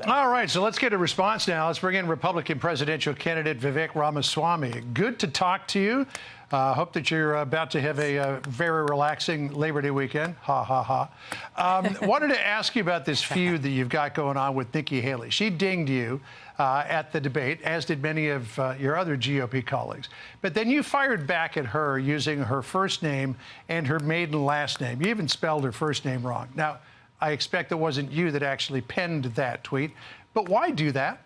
All right, so let's get a response now. Let's bring in Republican presidential candidate Vivek Ramaswamy. Good to talk to you. Hope that you're about to have a very relaxing Labor Day weekend. Ha, ha, ha. Wanted to ask you about this feud that you've got going on with Nikki Haley. She dinged you at the debate, as did many of your other GOP colleagues. But then you fired back at her using her first name and her maiden last name. You even spelled her first name wrong. Now, I expect it wasn't you that actually penned that tweet, but why do that?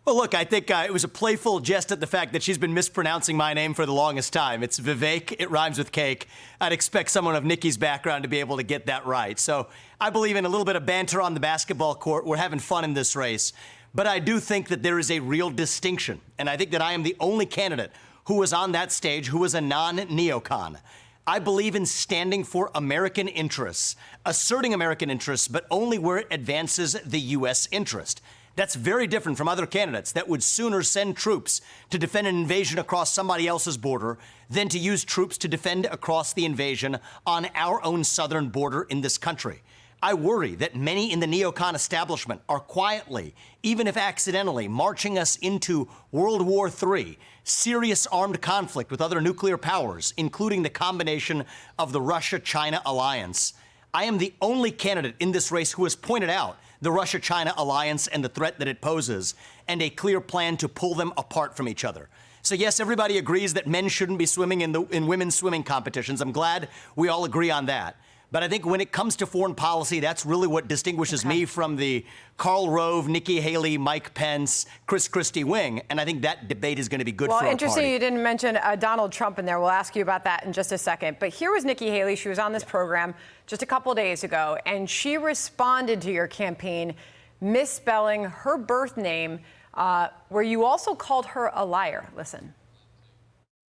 Well, look, I think it was a playful jest at the fact that she's been mispronouncing my name for the longest time. It's Vivek. It rhymes with cake. I'd expect someone of Nikki's background to be able to get that right. So I believe in a little bit of banter on the basketball court. We're having fun in this race. But I do think that there is a real distinction. And I think that I am the only candidate who was on that stage who was a non-neocon. I believe in standing for American interests, asserting American interests, but only where it advances the U.S. interest. That's very different from other candidates that would sooner send troops to defend an invasion across somebody else's border than to use troops to defend across the invasion on our own southern border in this country. I worry that many in the neocon establishment are quietly, even if accidentally, marching us into World War III, serious armed conflict with other nuclear powers, including the combination of the Russia-China alliance. I am the only candidate in this race who has pointed out the Russia-China alliance and the threat that it poses, and a clear plan to pull them apart from each other. So yes, everybody agrees that men shouldn't be swimming in women's swimming competitions. I'm glad we all agree on that. But I think when it comes to foreign policy, that's really what distinguishes me from the Karl Rove, Nikki Haley, Mike Pence, Chris Christie wing. And I think that debate is going to be good for our party. Well, interesting you didn't mention Donald Trump in there. We'll ask you about that in just a second. But here was Nikki Haley. She was on this program just a couple days ago, and she responded to your campaign misspelling her birth name, where you also called her a liar. Listen.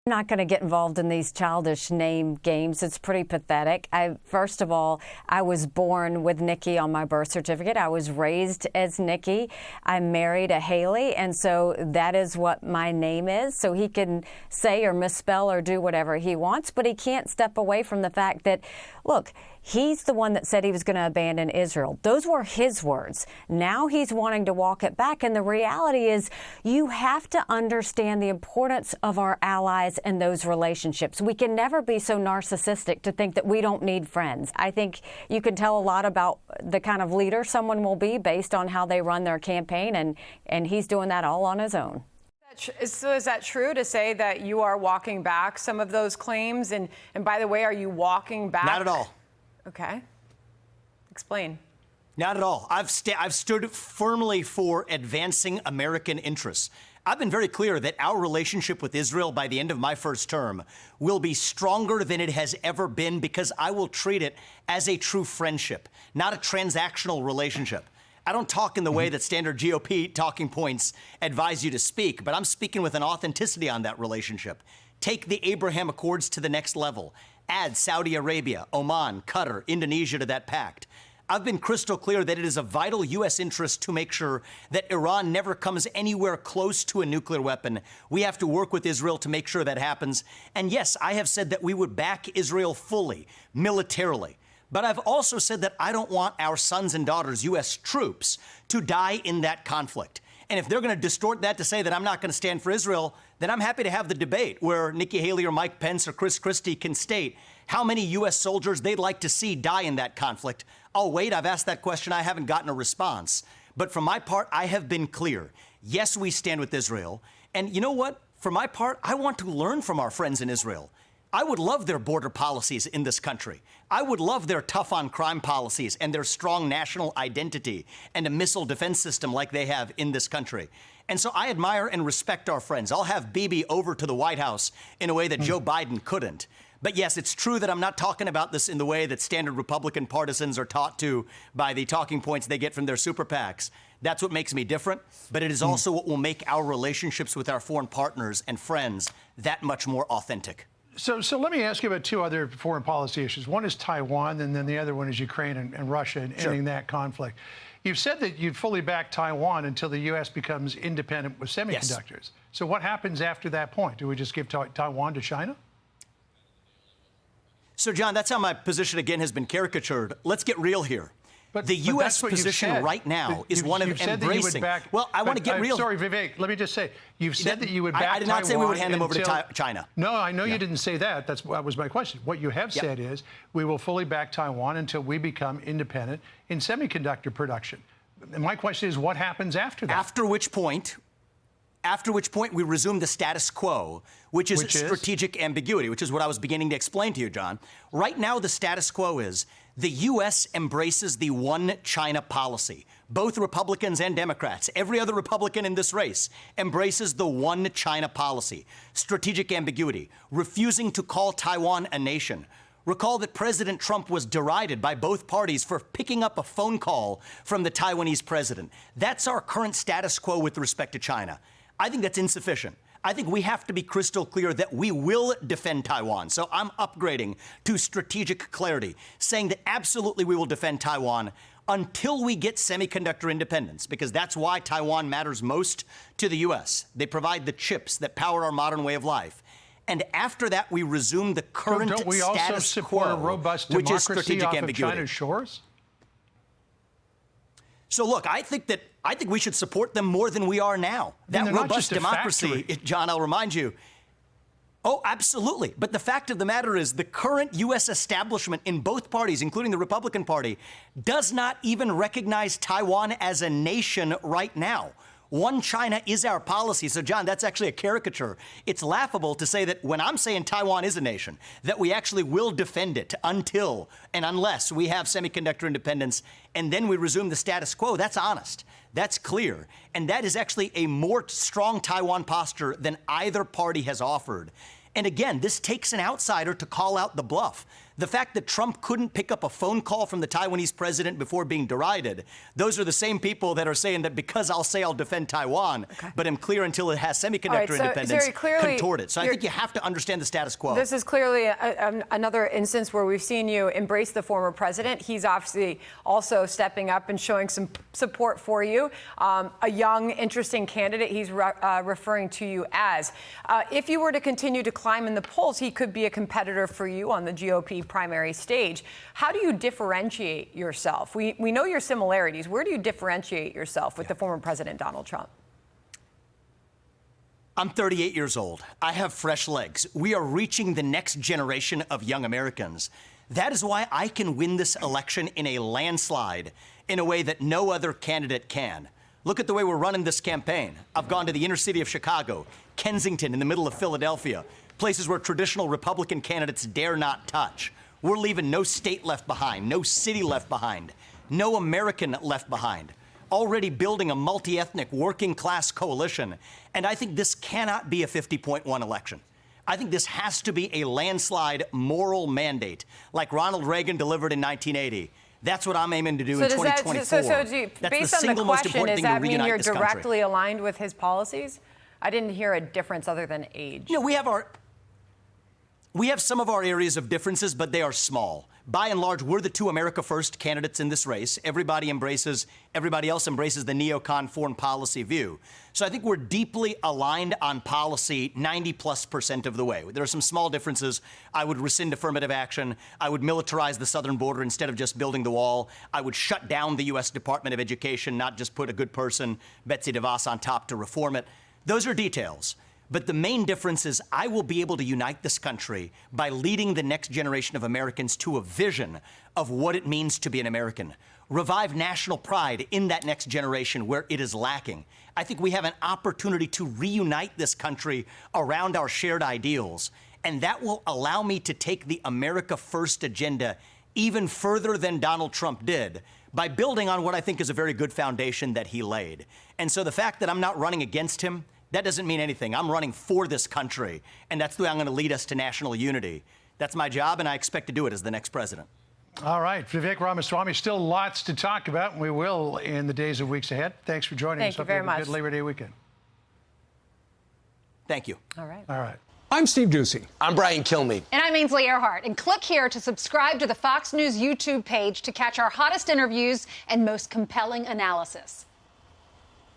I'm not going to get involved in these childish name games. It's pretty pathetic. First of all, I was born with Nikki on my birth certificate. I was raised as Nikki. I married a Haley, and so that is what my name is. So he can say or misspell or do whatever he wants, but he can't step away from the fact that, look, he's the one that said he was going to abandon Israel. Those were his words. Now he's wanting to walk it back. And the reality is you have to understand the importance of our allies and those relationships. We can never be so narcissistic to think that we don't need friends. I think you can tell a lot about the kind of leader someone will be based on how they run their campaign. And he's doing that all on his own. So is that true to say that you are walking back some of those claims? And by the way, are you walking back? Not at all. Okay. Explain. Not at all. I've stood firmly for advancing American interests. I've been very clear that our relationship with Israel by the end of my first term will be stronger than it has ever been because I will treat it as a true friendship, not a transactional relationship. I don't talk in the way that standard GOP talking points advise you to speak, but I'm speaking with an authenticity on that relationship. Take the Abraham Accords to the next level. Add Saudi Arabia, Oman, Qatar, Indonesia to that pact. I've been crystal clear that it is a vital U.S. interest to make sure that Iran never comes anywhere close to a nuclear weapon. We have to work with Israel to make sure that happens. And yes, I have said that we would back Israel fully, militarily. But I've also said that I don't want our sons and daughters, U.S. troops, to die in that conflict. And if they're going to distort that to say that I'm not going to stand for Israel, then I'm happy to have the debate where Nikki Haley or Mike Pence or Chris Christie can state how many U.S. soldiers they'd like to see die in that conflict. Oh, wait, I've asked that question. I haven't gotten a response. But for my part, I have been clear. Yes, we stand with Israel. And you know what? For my part, I want to learn from our friends in Israel. I would love their border policies in this country. I would love their tough on crime policies and their strong national identity and a missile defense system like they have in this country. And so I admire and respect our friends. I'll have Bibi over to the White House in a way that Joe Biden couldn't. But yes, it's true that I'm not talking about this in the way that standard Republican partisans are taught to by the talking points they get from their super PACs. That's what makes me different, but it is also what will make our relationships with our foreign partners and friends that much more authentic. So let me ask you about two other foreign policy issues. One is Taiwan, and then the other one is Ukraine and Russia and ending that conflict. You've said that you'd fully back Taiwan until the U.S. becomes independent with semiconductors. Yes. So what happens after that point? Do we just give Taiwan to China? So, John, that's how my position, again, has been caricatured. Let's get real here. The U.S. position right now is one of embracing. Well, I want to get real. Sorry, Vivek, let me just say, you've said that you would back Taiwan. I did not say we would hand them over to China. No, I know you didn't say that. That was my question. What you have said is we will fully back Taiwan until we become independent in semiconductor production. And my question is, what happens after that? After which point we resume the status quo, which is strategic ambiguity, which is what I was beginning to explain to you, John. Right now, the status quo is the U.S. embraces the one China policy. Both Republicans and Democrats, every other Republican in this race, embraces the one China policy. Strategic ambiguity, refusing to call Taiwan a nation. Recall that President Trump was derided by both parties for picking up a phone call from the Taiwanese president. That's our current status quo with respect to China. I think that's insufficient. I think we have to be crystal clear that we will defend Taiwan. So I'm upgrading to strategic clarity, saying that absolutely we will defend Taiwan until we get semiconductor independence, because that's why Taiwan matters most to the U.S. They provide the chips that power our modern way of life. And after that, we resume the current don't we also status support quo, a robust which is democracy strategic off ambiguity. of China's shores? So look, I think we should support them more than we are now. That robust democracy, John, I'll remind you. Oh, absolutely. But the fact of the matter is the current U.S. establishment in both parties, including the Republican Party, does not even recognize Taiwan as a nation right now. One China is our policy. So, John, that's actually a caricature. It's laughable to say that when I'm saying Taiwan is a nation, that we actually will defend it until and unless we have semiconductor independence and then we resume the status quo. That's honest. That's clear. And that is actually a more strong Taiwan posture than either party has offered. And again, this takes an outsider to call out the bluff. The fact that Trump couldn't pick up a phone call from the Taiwanese president before being derided, those are the same people that are saying that because I'll say I'll defend Taiwan, but am clear until it has semiconductor independence, contort it. So I think you have to understand the status quo. This is clearly another instance where we've seen you embrace the former president. He's obviously also stepping up and showing some support for you. A young, interesting candidate he's referring to you as. If you were to continue to climb in the polls, he could be a competitor for you on the GOP primary stage. How do you differentiate yourself? We know your similarities. Where do you differentiate yourself with the former President Donald Trump? I'm 38 years old. I have fresh legs. We are reaching the next generation of young Americans. That is why I can win this election in a landslide in a way that no other candidate can. Look at the way we're running this campaign. I've gone to the inner city of Chicago, Kensington in the middle of Philadelphia, places where traditional Republican candidates dare not touch. We're leaving no state left behind, no city left behind, no American left behind. Already building a multi-ethnic working class coalition. And I think this cannot be a 50.1 election. I think this has to be a landslide moral mandate, like Ronald Reagan delivered in 1980. That's what I'm aiming to do in 2024. Based on the question, does that mean you're directly aligned with his policies? I didn't hear a difference other than age. No, we have some of our areas of differences, but they are small. By and large, we're the two America First candidates in this race. Everybody else embraces the neocon foreign policy view. So I think we're deeply aligned on policy 90+% of the way. There are some small differences. I would rescind affirmative action. I would militarize the southern border instead of just building the wall. I would shut down the U.S. Department of Education, not just put a good person, Betsy DeVos, on top to reform it. Those are details. But the main difference is I will be able to unite this country by leading the next generation of Americans to a vision of what it means to be an American. Revive national pride in that next generation where it is lacking. I think we have an opportunity to reunite this country around our shared ideals. And that will allow me to take the America First agenda even further than Donald Trump did by building on what I think is a very good foundation that he laid. And so the fact that I'm not running against him, that doesn't mean anything. I'm running for this country, and that's the way I'm going to lead us to national unity. That's my job, and I expect to do it as the next president. All right. Vivek Ramaswamy, still lots to talk about, and we will in the days and weeks ahead. Thanks for joining us. Thank you very much. Good Labor Day weekend. Thank you. All right. All right. I'm Steve Ducey. I'm Brian Kilmeade. And I'm Ainsley Earhart. And click here to subscribe to the Fox News YouTube page to catch our hottest interviews and most compelling analysis.